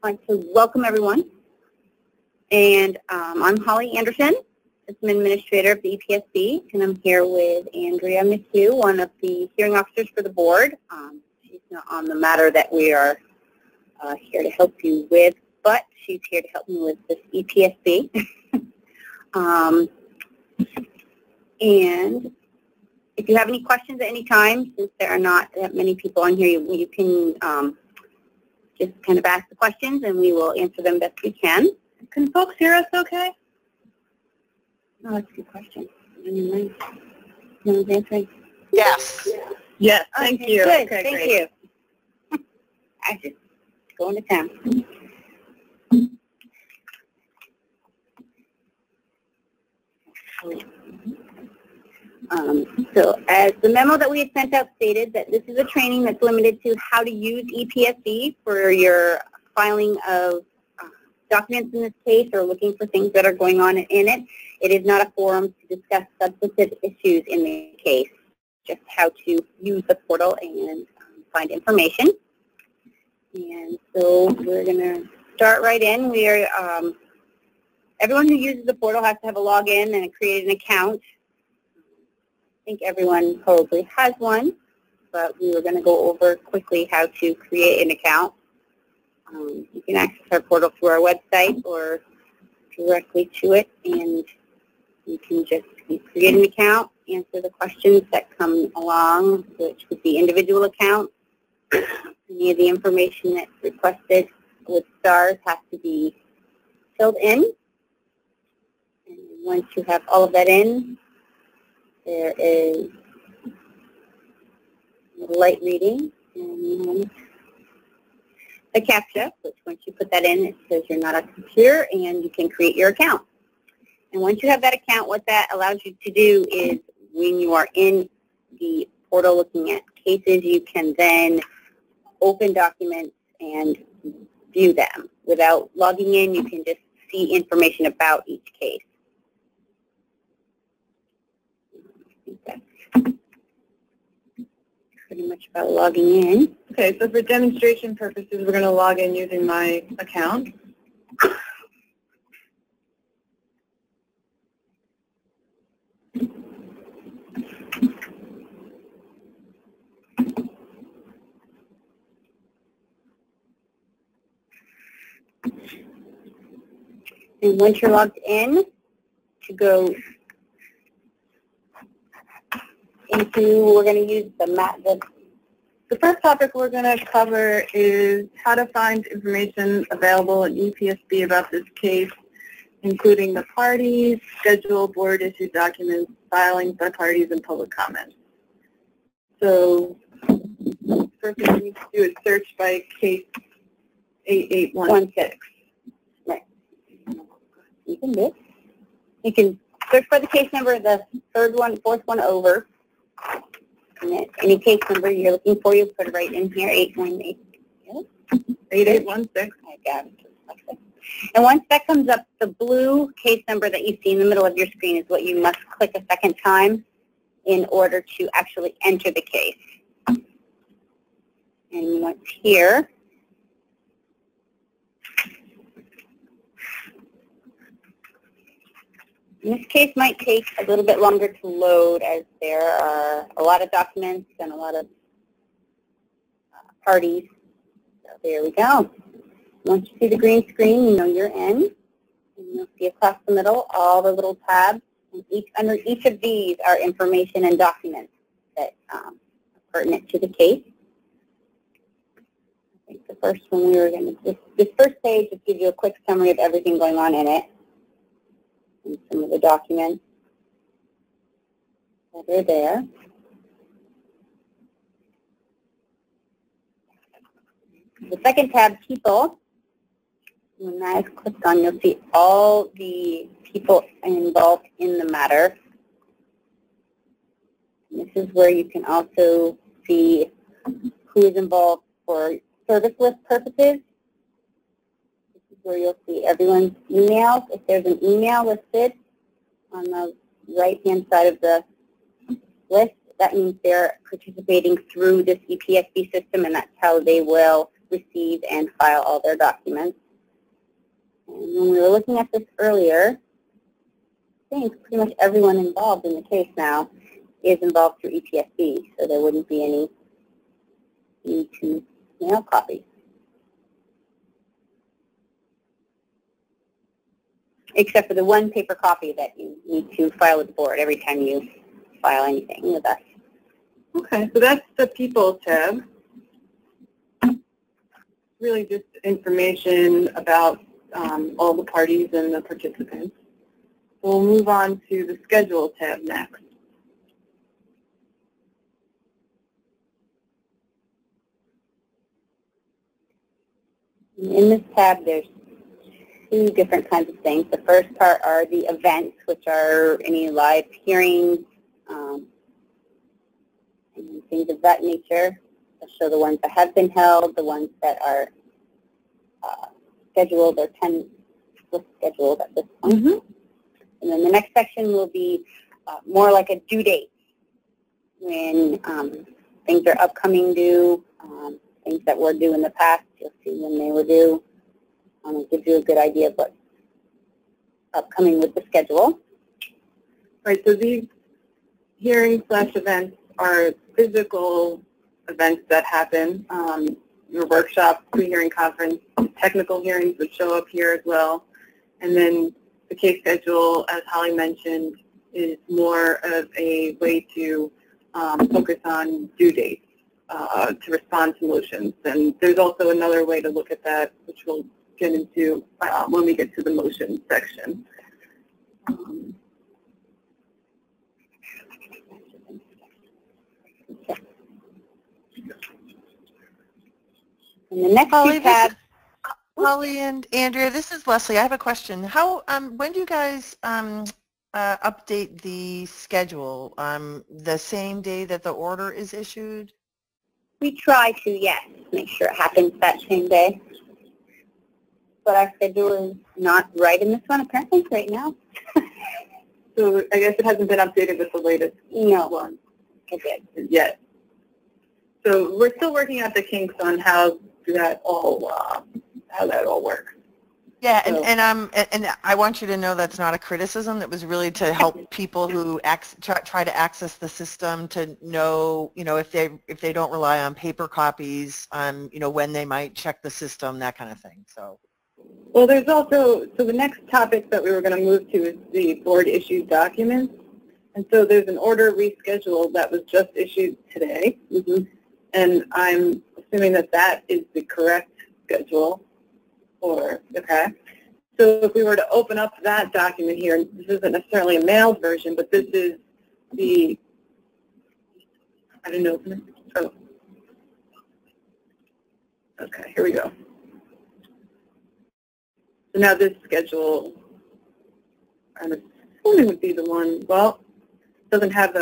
I'd like to welcome everyone. And I'm Holly Anderson, System Administrator of the EPSB, and I'm here with Andrea McHugh, one of the hearing officers for the board. She's not on the matter that we are here to help you with, but she's here to help me with this EPSB. And if you have any questions at any time, since there are not that many people on here, you can just kind of ask the questions and we will answer them best we can. Can folks hear us okay? Oh, that's a good question. No one's answering? Yes. Yes, thank you. Good, okay, thank great. you. I just going to town. So as the memo that we had sent out stated, that this is a training that's limited to how to use ePSB for your filing of documents in this case or looking for things that are going on in it. It is not a forum to discuss substantive issues in the case, just how to use the portal and find information. And so we're going to start right in. We are, everyone who uses the portal has to have a login and create an account. I think everyone probably has one, but we were going to go over quickly how to create an account. You can access our portal through our website or directly to it, and you can just create an account, answer the questions that come along, which would be individual accounts. Any of the information that's requested with stars has to be filled in. And once you have all of that in, there is light reading and the CAPTCHA, which once you put that in, it says you're not a computer and you can create your account. And once you have that account, what that allows you to do is when you are in the portal looking at cases, you can then open documents and view them. Without logging in, you can just see information about each case. I think that's pretty much about logging in. Okay, so for demonstration purposes, we're going to log in using my account. And once you're logged in, to go into, we're going to use The first topic we're going to cover is how to find information available in ePSB about this case, including the parties, schedule, board-issued documents, filings by parties, and public comments. So first thing we need to do is search by case 8816. Right. You can do it. You can search by the case number, the fourth one over. And then any case number you're looking for, you put it right in here, 818. 8816. I got it. And once that comes up, the blue case number that you see in the middle of your screen is what you must click a second time in order to actually enter the case. And once here, this case might take a little bit longer to load as there are a lot of documents and a lot of parties. So there we go. Once you see the green screen, you know you're in. And you'll see across the middle all the little tabs. And under each of these are information and documents that are pertinent to the case. I think the first one we were going to, this first page just gives you a quick summary of everything going on in it. And some of the documents that are there. The second tab, People, when that is clicked on, you'll see all the people involved in the matter. And this is where you can also see who is involved for service list purposes. Where you'll see everyone's emails. If there's an email listed on the right-hand side of the list, that means they're participating through this ePSB system, and that's how they will receive and file all their documents. And when we were looking at this earlier, I think pretty much everyone involved in the case now is involved through ePSB, so there wouldn't be any need to mail copies. Except for the one paper copy that you need to file with the board every time you file anything with us. Okay, so that's the People tab. Really just information about all the parties and the participants. We'll move on to the Schedule tab next. In this tab, there's two different kinds of things. The first part are the events, which are any live hearings, and things of that nature. I'll show the ones that have been held, the ones that are scheduled or scheduled at this point. Mm-hmm. And then the next section will be more like a due date, when things are upcoming due, things that were due in the past, you'll see when they were due. It gives you a good idea of what's upcoming with the schedule. Right, so these hearings/events are physical events that happen. Your workshop, pre-hearing conference, technical hearings would show up here as well. And then the case schedule, as Holly mentioned, is more of a way to focus on due dates to respond to motions. And there's also another way to look at that, which we'll get into when we get to the motion section. And the next two tabs. Holly and Andrea, this is Leslie. I have a question. How when do you guys update the schedule? The same day that the order is issued? We try to, yes, make sure it happens that same day. But our schedule is not right in this one, apparently, right now. So I guess it hasn't been updated with the latest one yet. So we're still working out the kinks on how that all works. Yeah, and I want you to know that's not a criticism. That was really to help people who try to access the system to know, if they don't rely on paper copies, when they might check the system, that kind of thing. So. Well, there's also, so the next topic that we were going to move to is the board-issued documents. And so there's an order reschedule that was just issued today. Mm-hmm. And I'm assuming that that is the correct schedule. Okay. So if we were to open up that document here, this isn't necessarily a mailed version, but this is the, I didn't open it. Oh. Okay, here we go. So now this schedule, I'm assuming would be the one, well, it doesn't have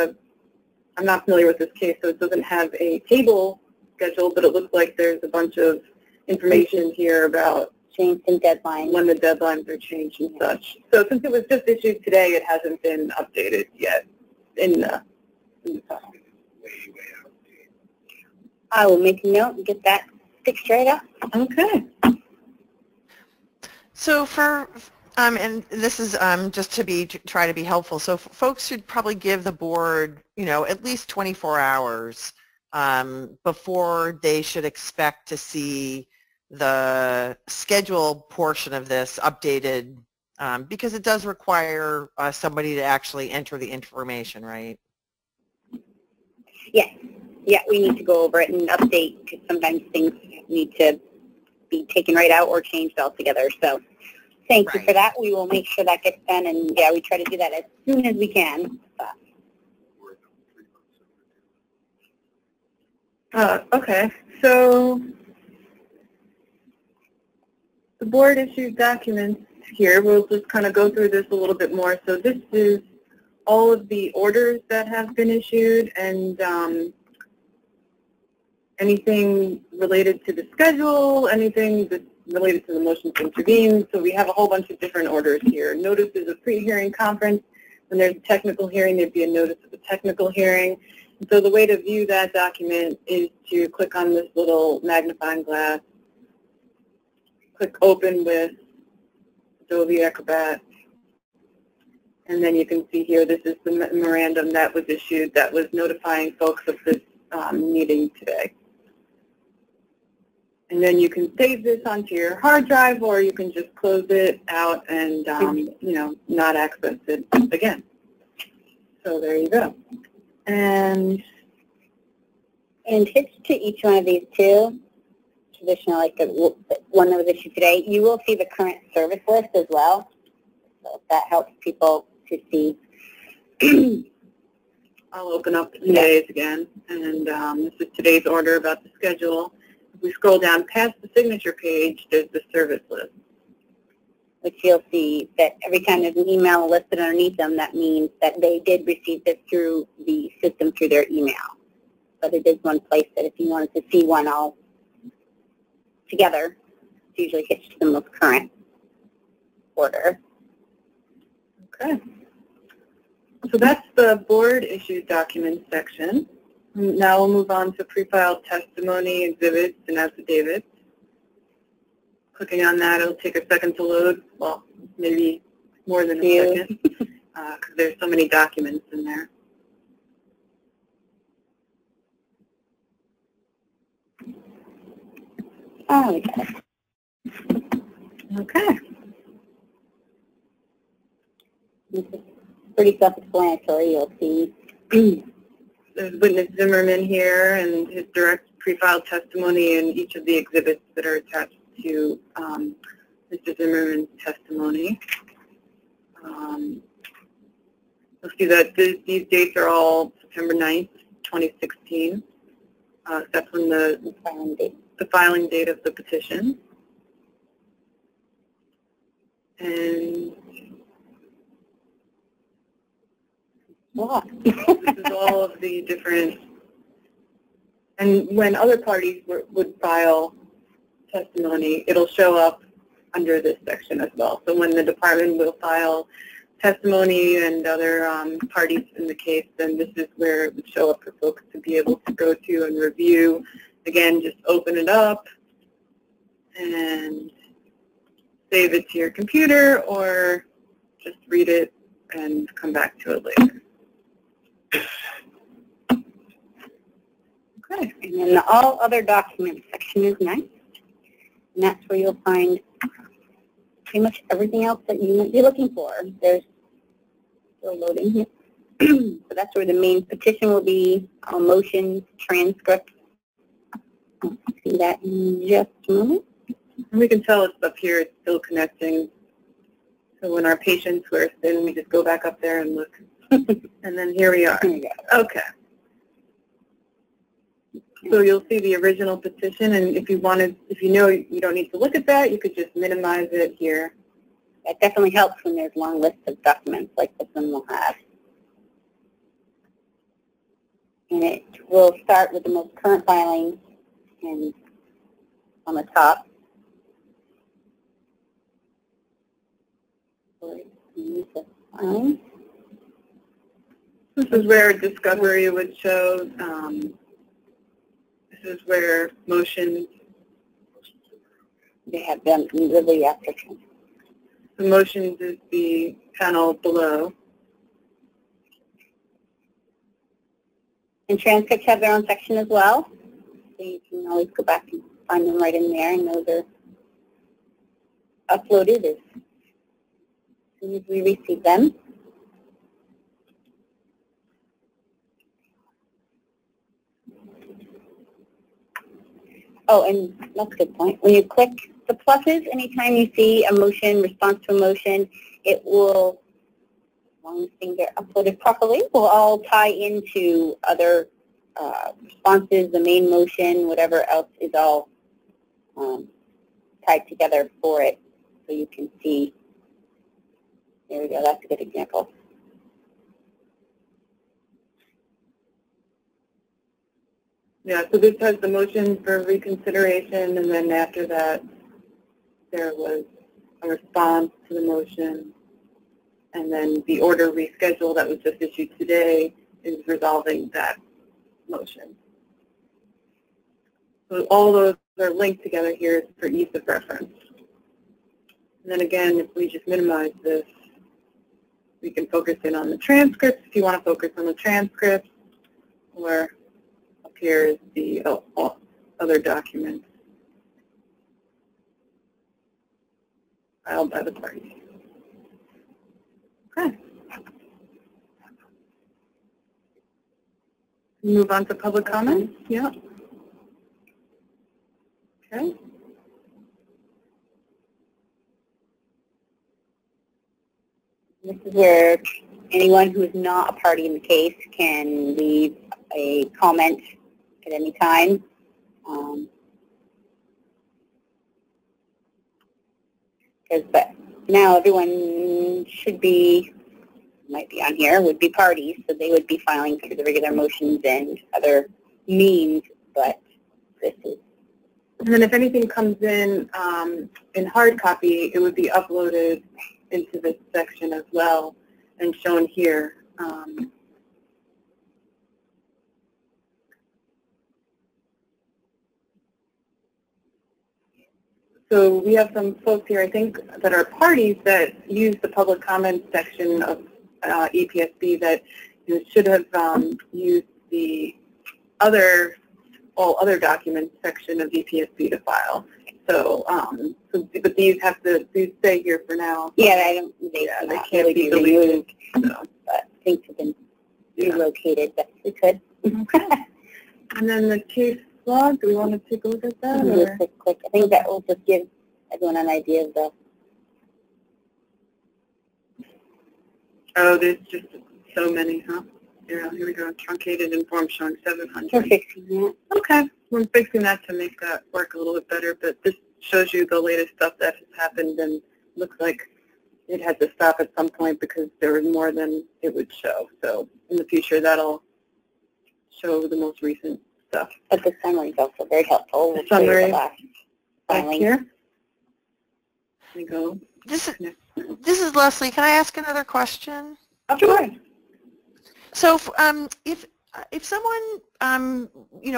I'm not familiar with this case, so it doesn't have a table schedule, but it looks like there's a bunch of information here about change in deadlines, when the deadlines are changed and such. So since it was just issued today, it hasn't been updated yet in the file. I will make a note and get that fixed right up. Okay. So for, and this is just to try to be helpful, so folks should probably give the board, at least 24 hours before they should expect to see the schedule portion of this updated, because it does require somebody to actually enter the information, right? Yes. Yeah, we need to go over it and update, because sometimes things need to be taken right out or changed altogether. So thank you for that. We will make sure that gets done, and yeah, we try to do that as soon as we can. Okay, so the board issued documents here. We'll just kind of go through this a little bit more. So this is all of the orders that have been issued and anything related to the schedule, anything that's related to the motion to intervene. So we have a whole bunch of different orders here. Notices of pre-hearing conference. When there's a technical hearing, there'd be a notice of a technical hearing. And so the way to view that document is to click on this little magnifying glass click Open with Adobe Acrobat. And then you can see here, this is the memorandum that was issued that was notifying folks of this meeting today. And then you can save this onto your hard drive, or you can just close it out and not access it again. So there you go. And tips to each one of these two, traditional, like the one that was issued today, you will see the current service list as well. So that helps people to see. I'll open up today's again, and this is today's order about the schedule. If we scroll down past the signature page, there's the service list. Which you'll see that every time there's an email listed underneath them, that means that they did receive this through the system through their email. But it is one place that if you wanted to see one all together, it's usually hitched to the most current order. Okay. So that's the board issued documents section. Now we'll move on to pre-filed testimony, exhibits, and affidavits. Clicking on that, it'll take a second to load. Well, maybe more than a second, because there's so many documents in there. Oh, we got it. Okay. This is pretty self-explanatory. You'll see. There's witness Zimmerman here and his direct pre-filed testimony and each of the exhibits that are attached to Mr. Zimmerman's testimony. You'll see that these dates are all September 9th, 2016. That's when the filing date of the petition. And this is all of the different, and when other parties would file testimony, it'll show up under this section as well. So when the department will file testimony and other parties in the case, then this is where it would show up for folks to be able to go to and review. Again, just open it up and save it to your computer, or just read it and come back to it later. Okay. And then the all other documents section is next. And that's where you'll find pretty much everything else that you might be looking for. There's still loading here. So that's where the main petition will be, all motions, transcripts. I'll see that in just a moment. And we can tell it's up here, it's still connecting. So when our patients were thin, we just go back up there and look. And then here we are. Okay. So you'll see the original petition, and if you know you don't need to look at that, you could just minimize it here. That definitely helps when there's long lists of documents like this one will have. And it will start with the most current filings and on the top. This is where discovery would show. This is where motions. They have them really after. The motions is the panel below. And transcripts have their own section as well. So you can always go back and find them right in there, and those are uploaded as soon as we receive them. Oh, and that's a good point. When you click the pluses, anytime you see a motion, response to a motion, it will, as long as things are uploaded properly, will all tie into other responses, the main motion, whatever else is all tied together for it. So you can see, there we go, that's a good example. Yeah, so this has the motion for reconsideration, and then after that, there was a response to the motion, and then the order reschedule that was just issued today is resolving that motion. So all those are linked together here for ease of reference. And then again, if we just minimize this, we can focus in on the transcripts if you want to focus on the transcripts, or up here is the other documents filed by the parties. Okay. Move on to public comments. Yeah. Okay. This is where anyone who is not a party in the case can leave a comment at any time. But now everyone might be on here, would be parties, so they would be filing through the regular motions and other means, but this is. And then if anything comes in hard copy, it would be uploaded into this section as well and shown here. So we have some folks here, I think, that are parties that use the public comment section of ePSB that should have used the all other documents section of ePSB to file. So, but these stay here for now. Yeah, they can't be removed. So. But things have been relocated, but we could. Okay. And then the case log, do we want to take a look at that? Just a quick, I think that will just give everyone an idea of the. Oh, there's just so many, huh? Yeah, here we go. Truncated in form showing 700. We're fixing that. Okay. We're fixing that to make that work a little bit better, but this shows you the latest stuff that has happened, and looks like it had to stop at some point because there was more than it would show. So in the future, that'll show the most recent stuff. But the summary is also very helpful. The summary back here. There we go. This is Leslie. Can I ask another question? Sure. So if someone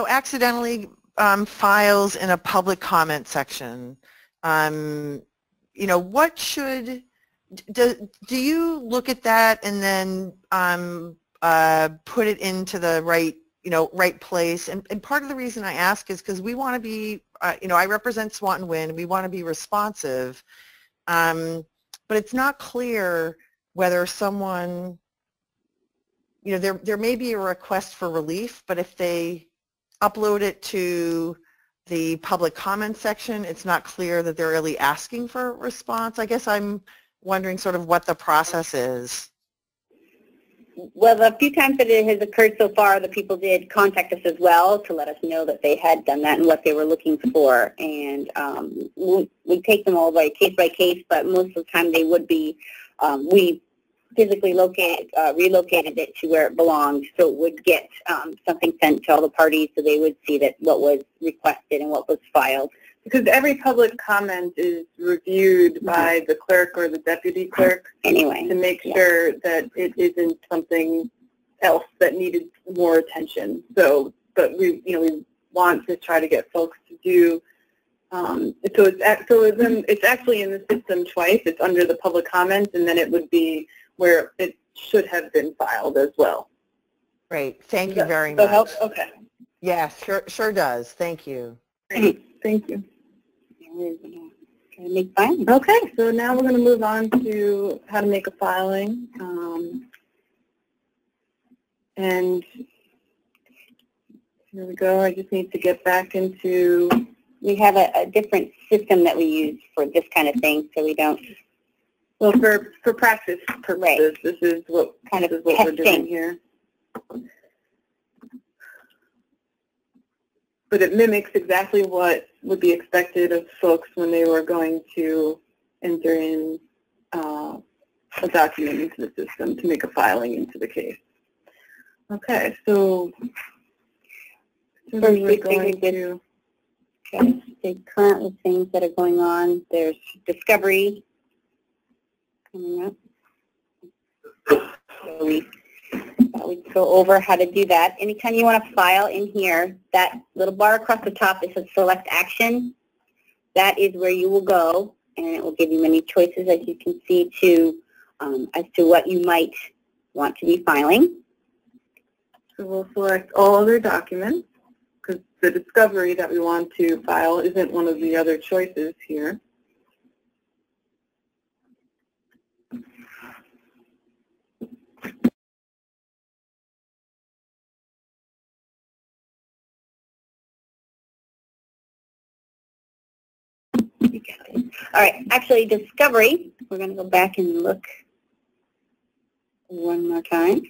accidentally files in a public comment section, what should do you look at that and then put it into the right place? And part of the reason I ask is because we want to be I represent Swanton Wind. We want to be responsive, but it's not clear whether someone there may be a request for relief, but if they upload it to the public comment section, it's not clear that they're really asking for a response. I guess I'm wondering sort of what the process is. Well, the few times that it has occurred so far, the people did contact us as well to let us know that they had done that and what they were looking for. And we take them all by case, but most of the time they would be, we physically relocated it to where it belonged, so it would get something sent to all the parties so they would see that what was requested and what was filed. Because every public comment is reviewed by the clerk or the deputy clerk anyway to make sure that it isn't something else that needed more attention. So, but we want to try to get folks to do. It's actually in the system twice. It's under the public comments, and then it would be where it should have been filed as well. Great. Thank you very much. Help? Okay. Yes, sure does. Thank you. Great. Thank you. Okay, so now we're going to move on to how to make a filing. And here we go. I just need to get back into... We have a different system that we use for this kind of thing, so we don't... Well, for practice purposes, right. This is what we're doing here. But it mimics exactly what would be expected of folks when they were going to enter in a document into the system to make a filing into the case. Okay, so first we're going to the current things that are going on. There's discovery coming up. So we go over how to do that. Anytime you want to file in here, that little bar across the top that says select action, that is where you will go and it will give you many choices, as you can see, as to what you might want to be filing. So we'll select all other documents, because the discovery that we want to file isn't one of the other choices here. All right, actually, discovery, we're going to go back and look one more time.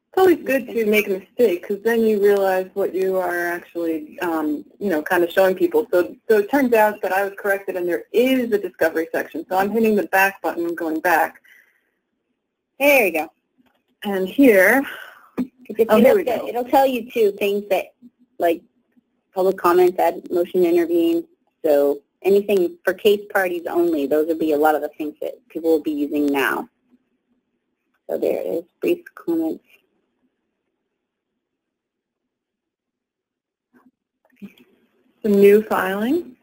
It's always good to make a mistake, because then you realize what you are actually, kind of showing people. So it turns out that I was corrected, and there is a discovery section. So I'm hitting the back button and going back. There you go. And here, it'll tell you, too, things that, like public comments, add motion to intervene. So anything for case parties only, those would be a lot of the things that people will be using now. So there it is, brief comments. The new filing.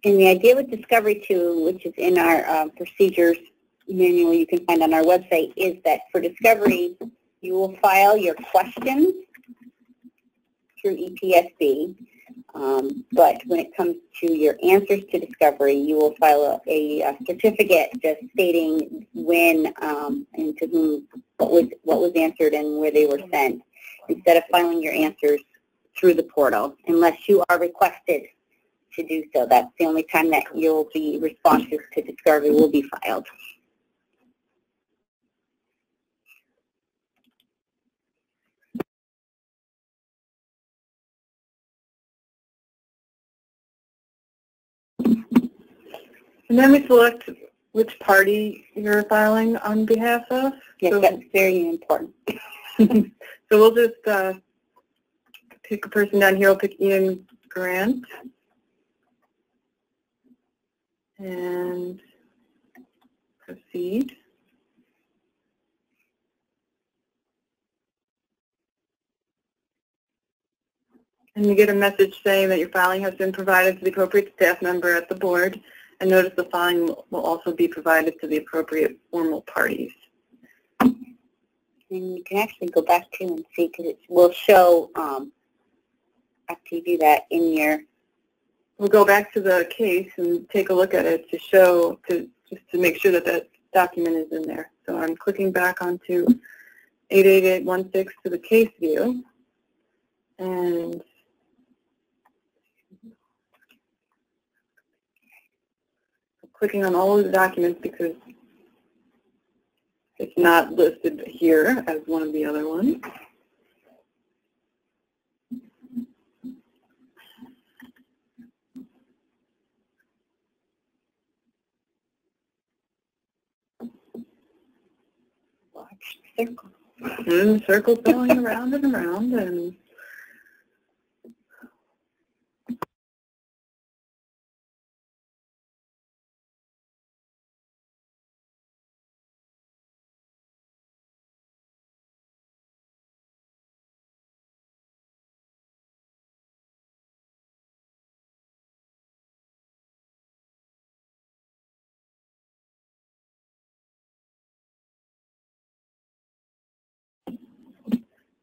And the idea with Discovery 2, which is in our procedures manual you can find on our website, is that for Discovery, you will file your questions through ePSB. But when it comes to your answers to Discovery, you will file a certificate just stating when and to whom what was answered and where they were sent, instead of filing your answers through the portal, unless you are requested to do so. That's the only time that you'll be responsive to Discovery will be filed. And then we select which party you're filing on behalf of. Yes, so that's very important. So we'll just pick a person down here. We'll pick Ian Grant. And proceed. And you get a message saying that your filing has been provided to the appropriate staff member at the board. And notice the filing will also be provided to the appropriate formal parties. And you can actually go back to and see, because it will show, after you do that in your... We'll go back to the case and take a look at it to show, just to make sure that that document is in there. So I'm clicking back onto 88816 to the case view. And clicking on all of the documents because it's not listed here as one of the other ones. Large circle. And the circle's going around and around, and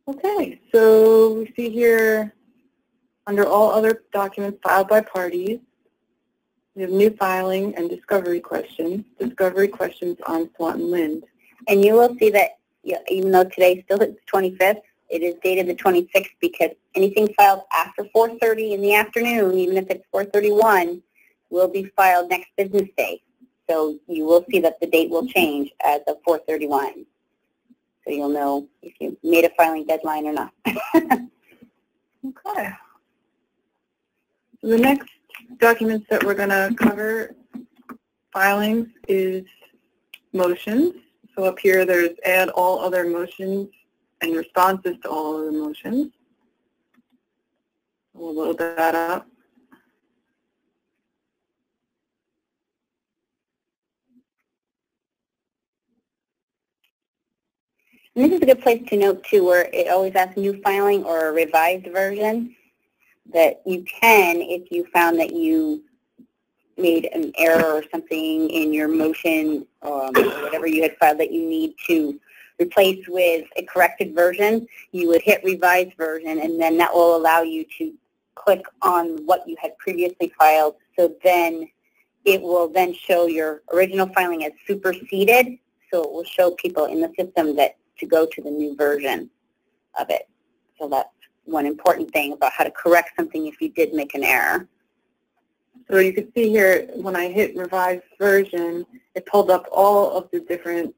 okay, so we see here under all other documents filed by parties, we have new filing and discovery questions on Swanton Lind. And you will see that, even though today still is the 25th, it is dated the 26th because anything filed after 4:30 in the afternoon, even if it's 4:31, will be filed next business day. So you will see that the date will change as of 4:31. So you'll know if you made a filing deadline or not. Okay. So the next documents that we're going to cover, filings, is motions. So up here there's add all other motions and responses to all other motions. We'll load that up. And this is a good place to note, too, where it always asks new filing or a revised version. that you can, if you found that you made an error or something in your motion or whatever you had filed that you need to replace with a corrected version, you would hit revise version, and then that will allow you to click on what you had previously filed. So then it will then show your original filing as superseded. So it will show people in the system that to go to the new version of it. So that's one important thing about how to correct something if you did make an error. So you can see here, when I hit revise version, it pulled up all of the different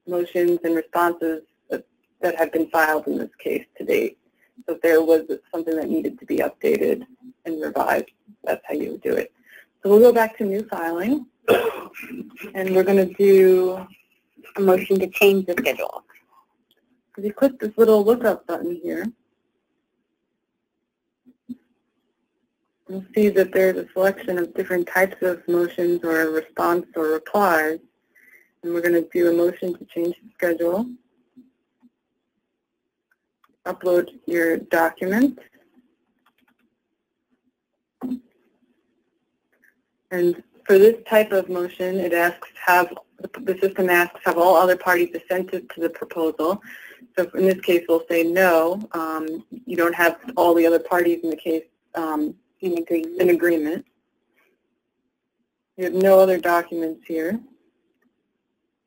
motions and responses that have been filed in this case to date. So if there was something that needed to be updated and revised, that's how you would do it. So we'll go back to new filing, and we're going to do A motion to change the schedule. if you click this little lookup button here, you'll see that there's a selection of different types of motions or a response or replies. And we're going to do a motion to change the schedule. Upload your document. And for this type of motion, it asks the system asks have all other parties assented to the proposal. So in this case, we'll say no. You don't have all the other parties in the case in agreement. You have no other documents here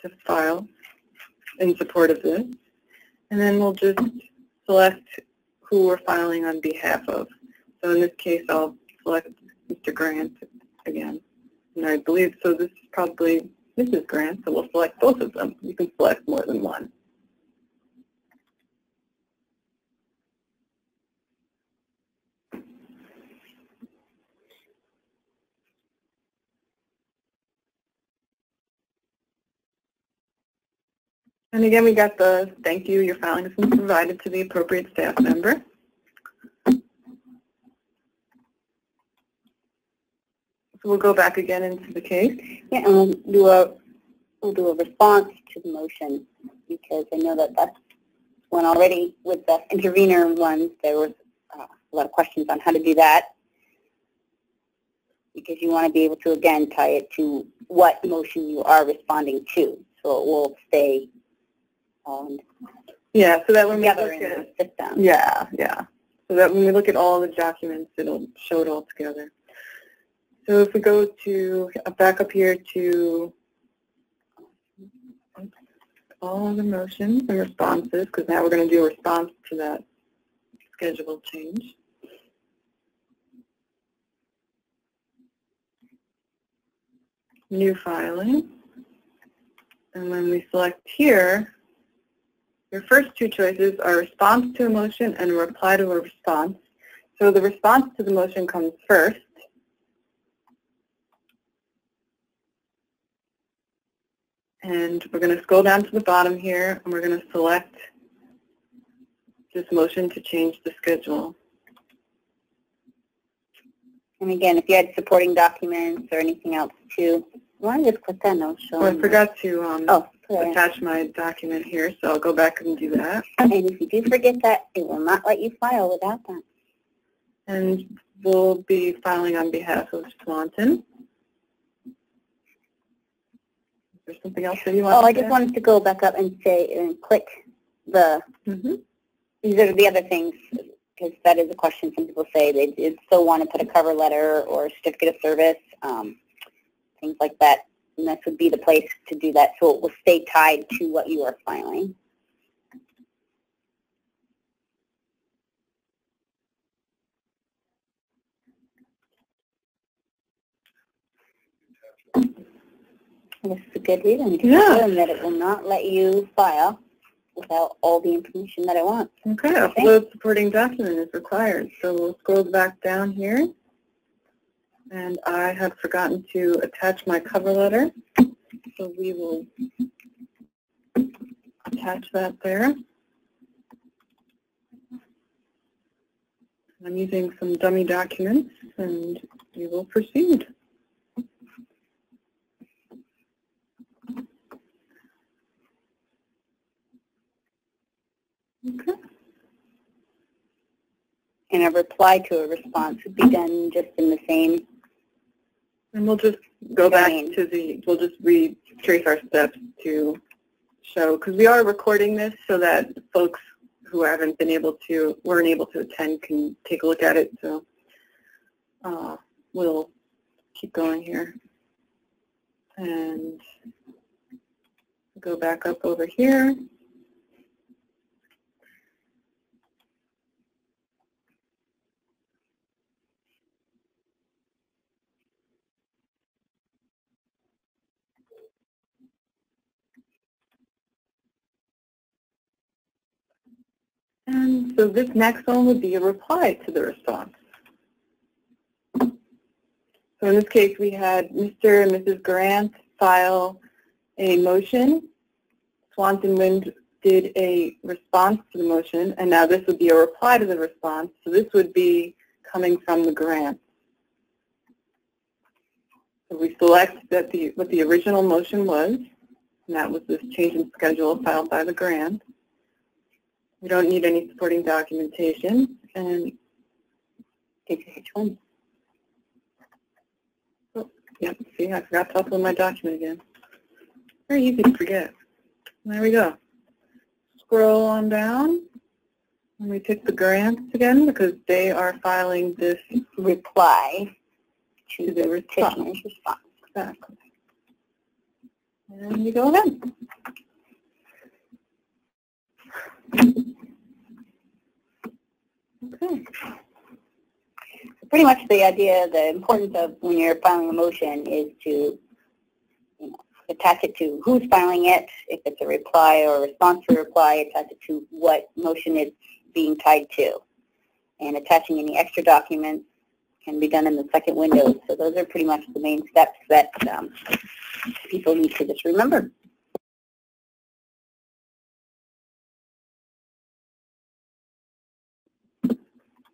to file in support of this. And then we'll just select who we're filing on behalf of. So in this case, I'll select Mr. Grant again. And I believe, so this is probably Mrs. Grant, so we'll select both of them. You can select more than one. And again, we got the thank you, your filing has been provided to the appropriate staff member. So we'll go back again into the case. Yeah, and we'll do a response to the motion, because I know that that's one already with the intervenor ones. There was a lot of questions on how to do that, because you want to be able to, again, tie it to what motion you are responding to. So it will stay yeah, so that when we together look in at the system. yeah. So that when we look at all the documents, it'll show it all together. So if we go to back up here to all the motions and responses, because now we're going to do a response to that schedule change. New filing. And when we select here, your first two choices are response to a motion and a reply to a response. So the response to the motion comes first. And we're going to scroll down to the bottom here, and we're going to select this motion to change the schedule. And again, if you had supporting documents or anything else too, you want to just click that and it'll show. Oh, I forgot to attach my document here, so I'll go back and do that. And if you do forget that, it will not let you file without that. And we'll be filing on behalf of Swanton. Is there something else that you want to say? I just wanted to go back up and say, and click the, these are the other things, because that is a question some people say. They still want to put a cover letter or a certificate of service, things like that. And this would be the place to do that, so it will stay tied to what you are filing. This is a good reason to confirm that it will not let you file without all the information that I want. Okay, upload supporting document is required. So we'll scroll back down here. And I have forgotten to attach my cover letter. So we will attach that there. I'm using some dummy documents, and we will proceed. Okay. And a reply to a response would be done just in the same. And we'll just go back to we'll just retrace our steps to show, because we are recording this so that folks who weren't able to attend can take a look at it. So we'll keep going here. And go back up over here. And so this next one would be a reply to the response. So in this case, we had Mr. and Mrs. Grant file a motion. Swanson Wind did a response to the motion, and now this would be a reply to the response. So this would be coming from the grant. So we select that what the original motion was, and that was this change in schedule filed by the grant. We don't need any supporting documentation, and take H1. Oh, yep, see, I forgot to upload my document again. Very easy to forget. There we go. Scroll on down, and we pick the grants again because they are filing this reply to the petitioner's response. Exactly. And you go ahead. Okay. Pretty much the idea, the importance of when you're filing a motion is to attach it to who's filing it. If it's a reply or a response to a reply, attach it to what motion it's being tied to. And attaching any extra documents can be done in the second window. So those are pretty much the main steps that people need to just remember.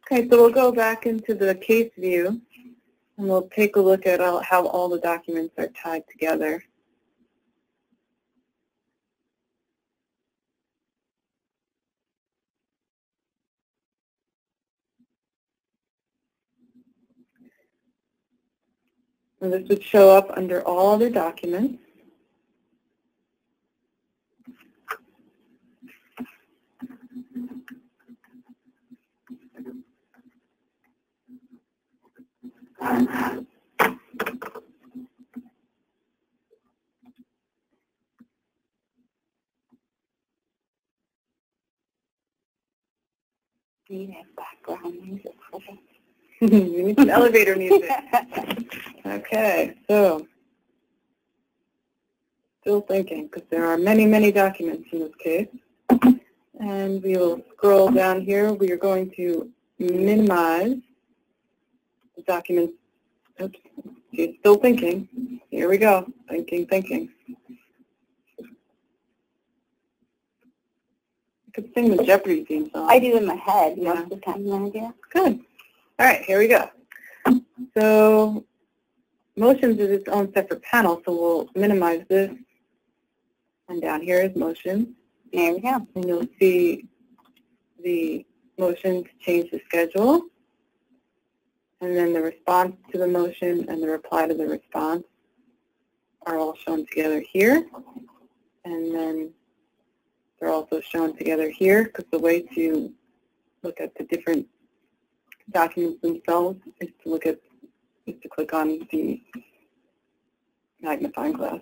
Okay, so we'll go back into the case view, and we'll take a look at how all the documents are tied together. And this would show up under all other documents. You have background music for that. We need some elevator music. Okay, so still thinking, because there are many, many documents in this case. And we will scroll down here. We are going to minimize the documents. Oops, she's still thinking. Here we go. Thinking, thinking. I could sing the Jeopardy theme song. I do in my head most of the time. No idea. Good. All right, here we go. So motions is its own separate panel, so we'll minimize this. And down here is motions. There we go. And you'll see the motion to change the schedule, and then the response to the motion and the reply to the response are all shown together here. And then they're also shown together here, because the way to look at the different documents themselves is to click on the magnifying glass.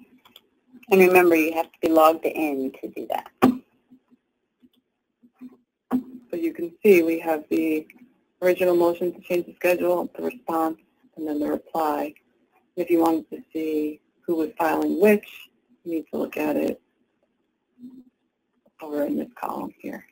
And remember, you have to be logged in to do that. So you can see we have the original motion to change the schedule, the response, and then the reply. If you wanted to see who was filing which, you need to look at it over in this column here.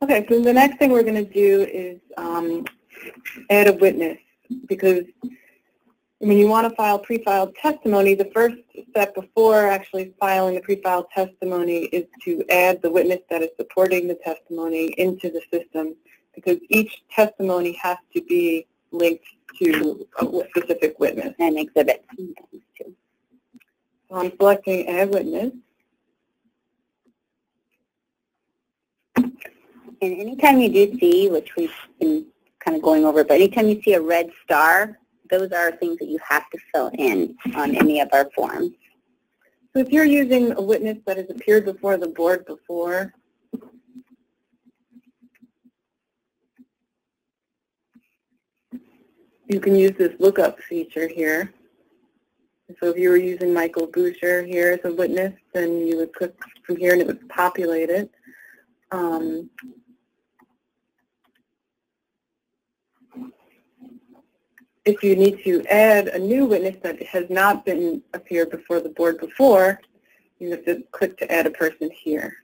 Okay, so the next thing we're going to do is add a witness, because When you want to file pre-filed testimony, the first step before actually filing the pre-filed testimony is to add the witness that is supporting the testimony into the system, because each testimony has to be linked to a specific witness. And exhibit. So I'm selecting Add Witness. And anytime you do see, which we've been kind of going over, but anytime you see a red star, those are things that you have to fill in on any of our forms. So if you're using a witness that has appeared before the board before, you can use this lookup feature here. So if you were using Michael Boucher here as a witness, then you would click from here and it would populate it. If you need to add a new witness that has not been appeared before the board before, you have to click to add a person here.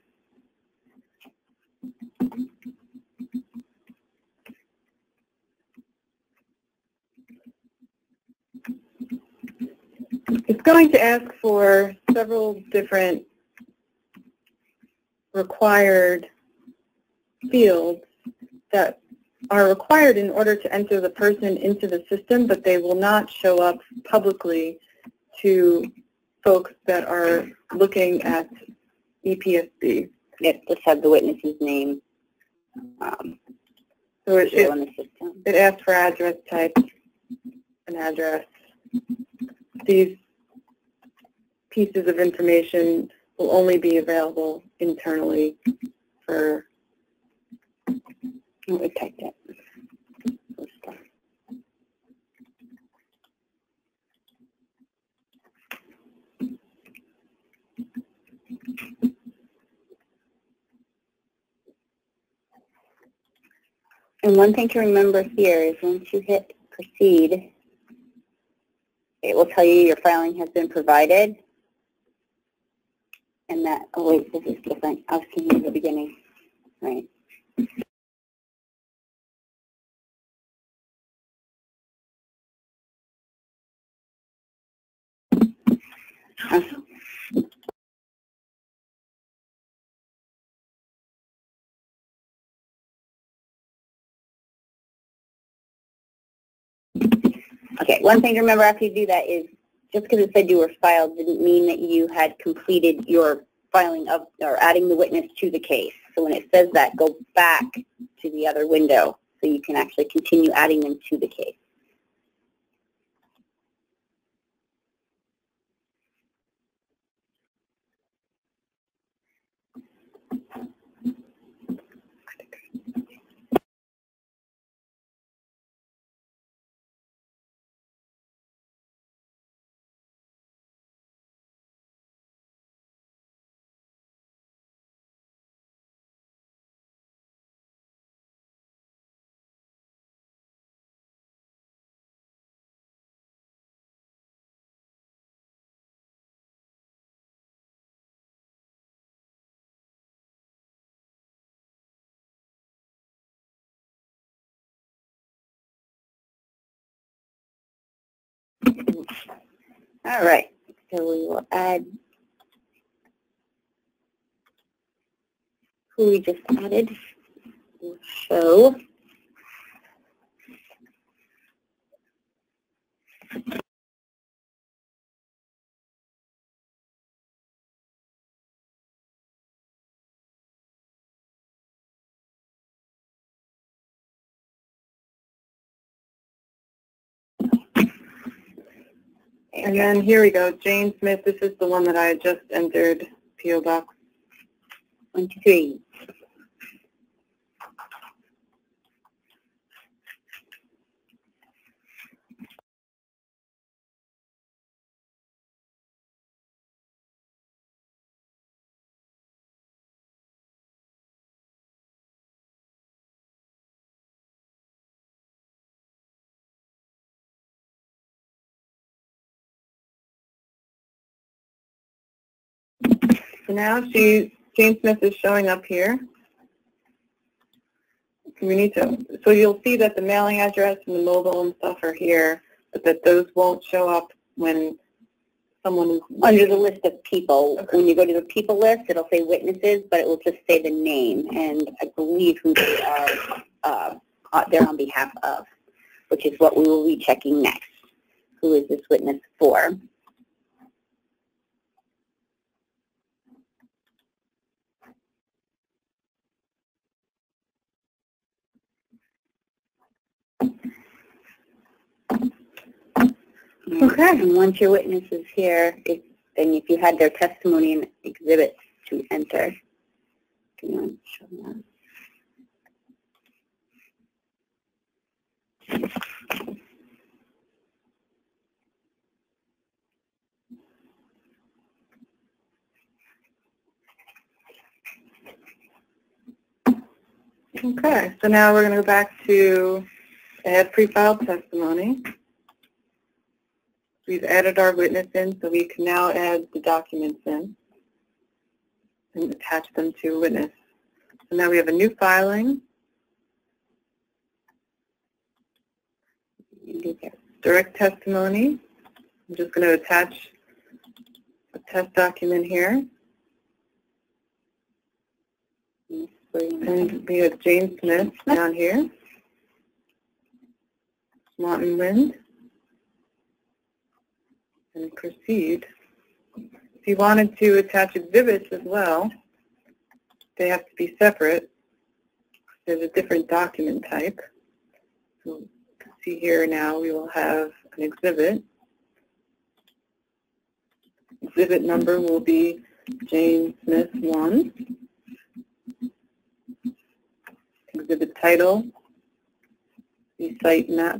It's going to ask for several different required fields that are required in order to enter the person into the system, but they will not show up publicly to folks that are looking at ePSB. It just have the witness's name So in the system. It asks for address type, an address. These pieces of information will only be available internally for We typed it. And one thing to remember here is once you hit proceed, it will tell you your filing has been provided. And that, oh wait, this is different. I was thinking at the beginning, right? Okay, one thing to remember after you do that is just because it said you were filed didn't mean that you had completed your filing of or adding the witness to the case. So when it says that, go back to the other window so you can actually continue adding them to the case. All right, so we will add who we just added. We'll show. And then here we go, Jane Smith. This is the one that I just entered, P.O. Box 123. So now Jane Smith is showing up here. We need to, so you'll see that the mailing address and the mobile and stuff are here. but that those won't show up when someone is under the list of people. Okay. When you go to the people list, it'll say witnesses, but it will just say the name and I believe who they are, they're on behalf of, which is what we will be checking next. Who is this witness for? Okay. And once your witness is here, then if you had their testimony and exhibits to enter, do you want to show that? Okay, so now we're going to go back to add pre-filed testimony. We've added our witness in, so we can now add the documents in and attach them to a witness. So now we have a new filing. Direct testimony. I'm just going to attach a test document here. And we have Jane Smith down here. Mountain Wind. And proceed. If you wanted to attach exhibits as well, they have to be separate. There's a different document type. So you can see here now we will have an exhibit. Exhibit number will be Jane Smith 1. Exhibit title, the site map.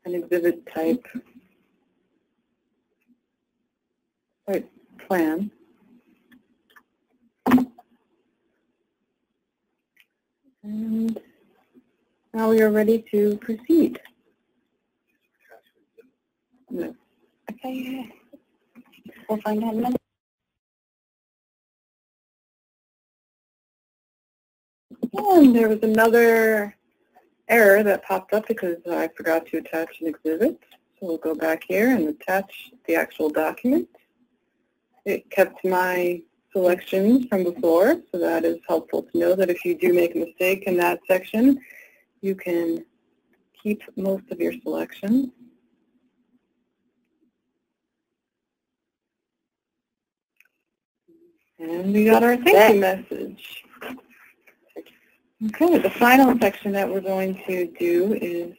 An exhibit type, site plan. And now we are ready to proceed. No. Okay, we'll find out in a minute. And there was another error that popped up because I forgot to attach an exhibit. So we'll go back here and attach the actual document. It kept my selections from before, so that is helpful to know that if you do make a mistake in that section, you can keep most of your selections. And we got our thank you message. Okay, the final section that we're going to do is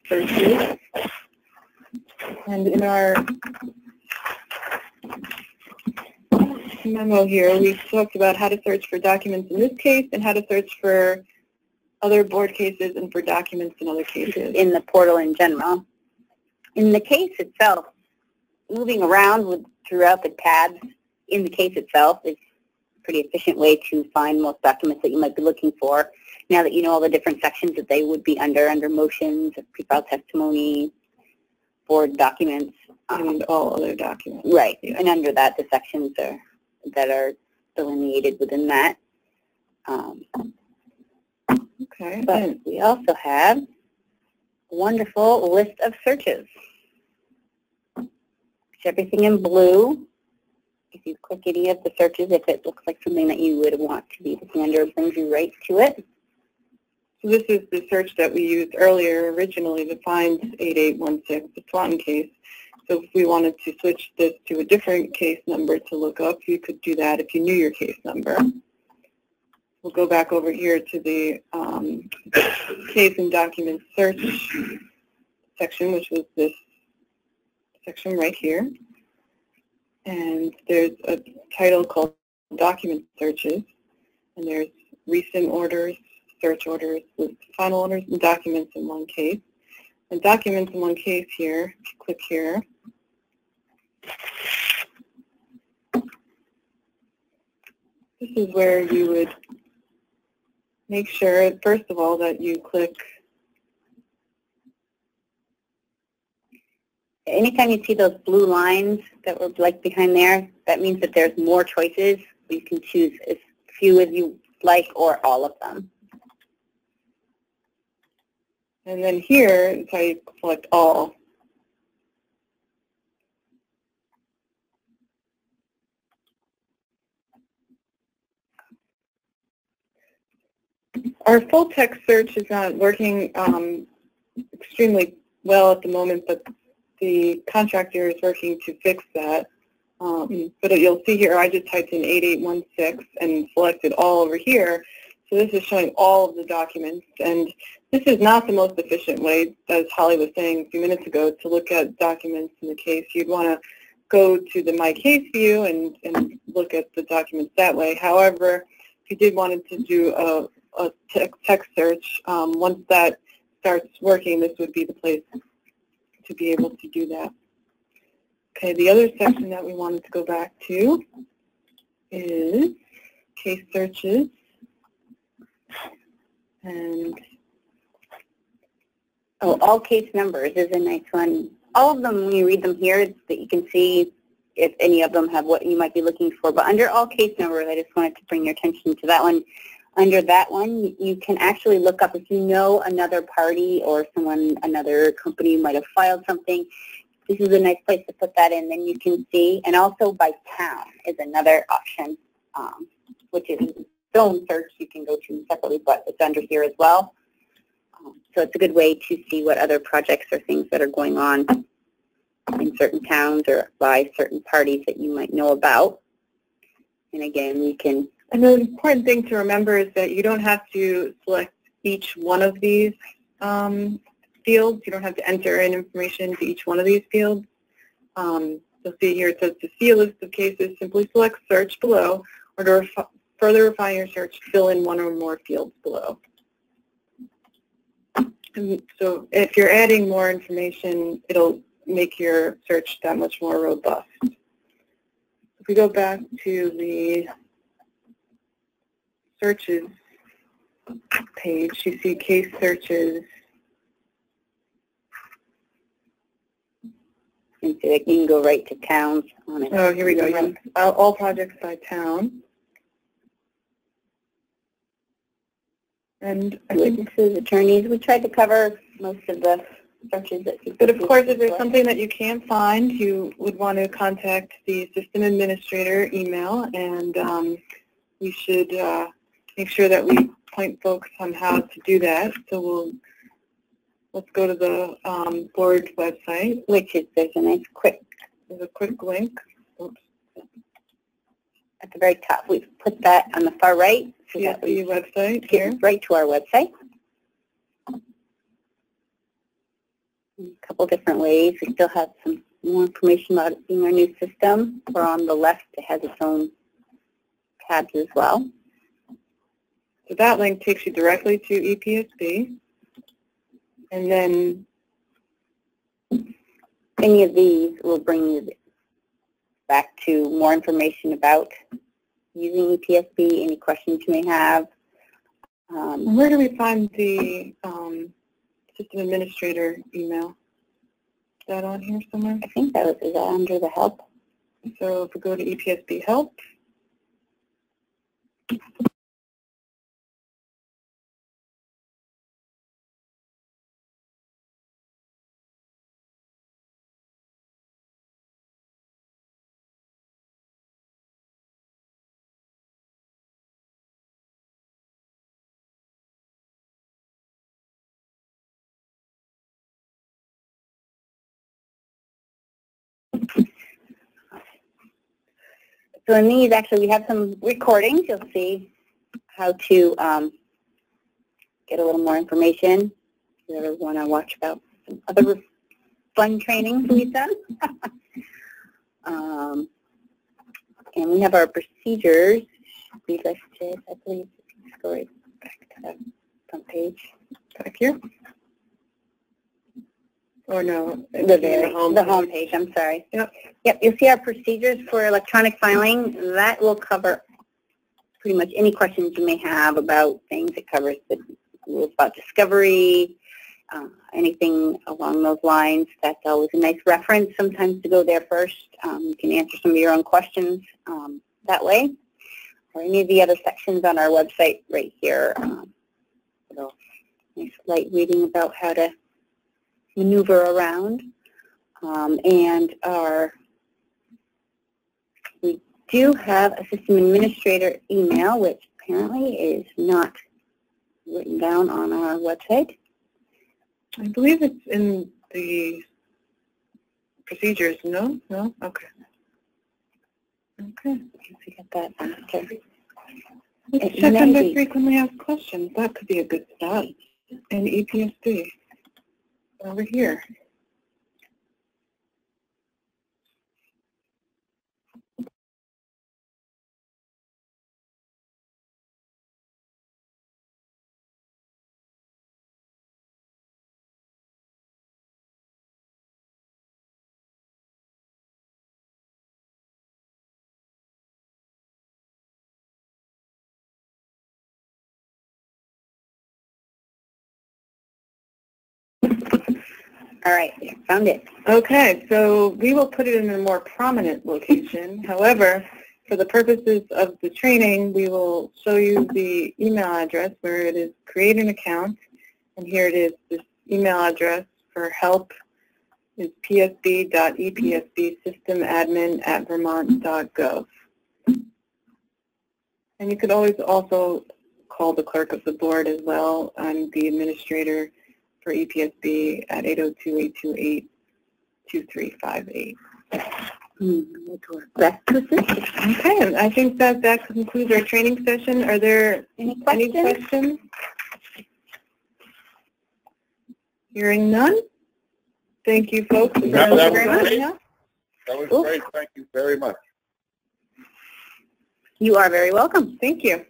searches. And in our memo here, we've talked about how to search for documents in this case and how to search for other board cases and for documents in other cases. In the portal in general. In the case itself, moving around throughout the tabs in the case itself is pretty efficient way to find most documents that you might be looking for. Now that you know all the different sections that they would be under motions, pre-filed testimony, board documents. And all other documents. Right, yeah. And under that, the sections that are delineated within that. Okay. But we also have a wonderful list of searches. It's everything in blue. If you click any of the searches, if it looks like something that you would want to be looking under, it brings you right to it. So this is the search that we used earlier originally to find 8816, the Swanton case. So if we wanted to switch this to a different case number to look up, you could do that if you knew your case number. We'll go back over here to the case and document search section, which was this section right here. And there's a title called Document Searches, and there's recent orders, search orders, with final orders, and documents in one case. And documents in one case here, if you click here, this is where you would make sure, first of all, that you click. Anytime you see those blue lines that were like behind there, that means that there's more choices. You can choose as few as you like or all of them. And then here is how you select all. Our full text search is not working extremely well at the moment, but the contractor is working to fix that. But you'll see here, I just typed in 8816 and selected all over here. So this is showing all of the documents. And this is not the most efficient way, as Holly was saying a few minutes ago, to look at documents in the case. You'd want to go to the My Case view and look at the documents that way. However, if you did want to do a text search, once that starts working, this would be the place to be able to do that. Okay, the other section that we wanted to go back to is case searches. And all case numbers is a nice one. All of them, when you read them here, it's that you can see if any of them have what you might be looking for. But under all case numbers, I just wanted to bring your attention to that one. Under that one, you can actually look up if you know another party or someone, another company might have filed something. This is a nice place to put that in. Then you can see, and also by town is another option, which is its own search you can go to separately, but it's under here as well. So it's a good way to see what other projects or things that are going on in certain towns or by certain parties that you might know about. And again, you can... And the important thing to remember is that you don't have to select each one of these fields. You don't have to enter in information to each one of these fields. You'll see here it says to see a list of cases, simply select search below, or to further refine your search, fill in one or more fields below. And so if you're adding more information, it'll make your search that much more robust. If we go back to the searches page, you see case searches. And so you can go right to towns on it. Oh, here we go. Yeah. All projects by town. And I think witnesses, attorneys, we tried to cover most of the searches that people. But of course, if there's something that you can't find, you would want to contact the system administrator email, and we should make sure that we point folks on how to do that. So let's go to the board website, which is there's a quick link. Oops. At the very top. We've put that on the far right. So yeah, the website here. Right to our website. A couple different ways. We still have some more information about it being our new system. Or on the left, it has its own tabs as well. So that link takes you directly to ePSB. And then any of these will bring you back to more information about using ePSB, any questions you may have. Where do we find the system administrator email? Is that on here somewhere? I think that is that under the help. So if we go to ePSB help, so in these, actually, we have some recordings. You'll see how to get a little more information. If you ever want to watch about some other fun trainings we've done. And we have our procedures. Be listed, I believe. Let's go right back to the front page. back here. Or no, the home page, I'm sorry. Yep. Yep, you'll see our procedures for electronic filing. That will cover pretty much any questions you may have about things. It covers the rules about discovery, anything along those lines. That's always a nice reference sometimes to go there first. You can answer some of your own questions that way. Or any of the other sections on our website right here. It'll nice light reading about how to maneuver around. And we do have a system administrator email, which apparently is not written down on our website. I believe it's in the procedures. No? No? Okay. Okay. We get that after. Let's check under frequently asked questions. That could be a good start. And ePSB. Over here. All right, found it. Okay, so we will put it in a more prominent location. However, for the purposes of the training, we will show you the email address where it is create an account. And here it is, this email address for help is psb.epsbsystemadmin@vermont.gov. And you could always also call the clerk of the board as well. I'm the administrator for ePSB at 802-828-2358. Okay, and I think that concludes our training session. Are there any questions? Hearing none? Thank you, folks. That was great. That was great. Thank you very much. You are very welcome. Thank you.